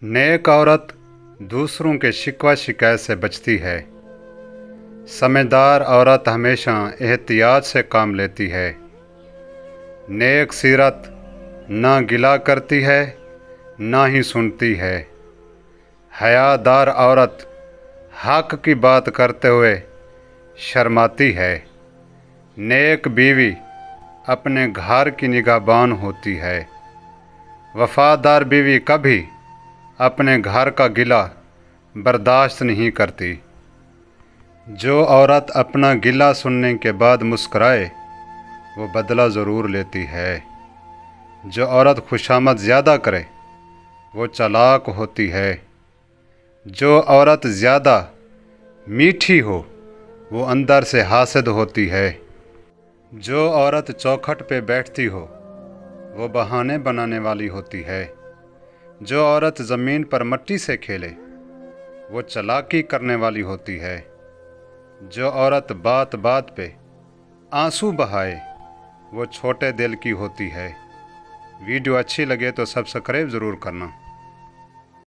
नेक औरत दूसरों के शिकवा शिकायत से बचती है। समझदार औरत हमेशा एहतियात से काम लेती है। नेक सीरत ना गिला करती है ना ही सुनती है। हयादार औरत हक की बात करते हुए शर्माती है। नेक बीवी अपने घर की निगाहबान होती है। वफादार बीवी कभी अपने घर का गिला बर्दाश्त नहीं करती। जो औरत अपना गिला सुनने के बाद मुस्कुराए वो बदला ज़रूर लेती है। जो औरत खुशामद ज़्यादा करे वो चालाक होती है। जो औरत ज़्यादा मीठी हो वो अंदर से हासिद होती है। जो औरत चौखट पे बैठती हो वो बहाने बनाने वाली होती है। जो औरत ज़मीन पर मिट्टी से खेले वो चालाकी करने वाली होती है। जो औरत बात बात पे आंसू बहाए वो छोटे दिल की होती है। वीडियो अच्छी लगे तो सब्सक्राइब ज़रूर करना।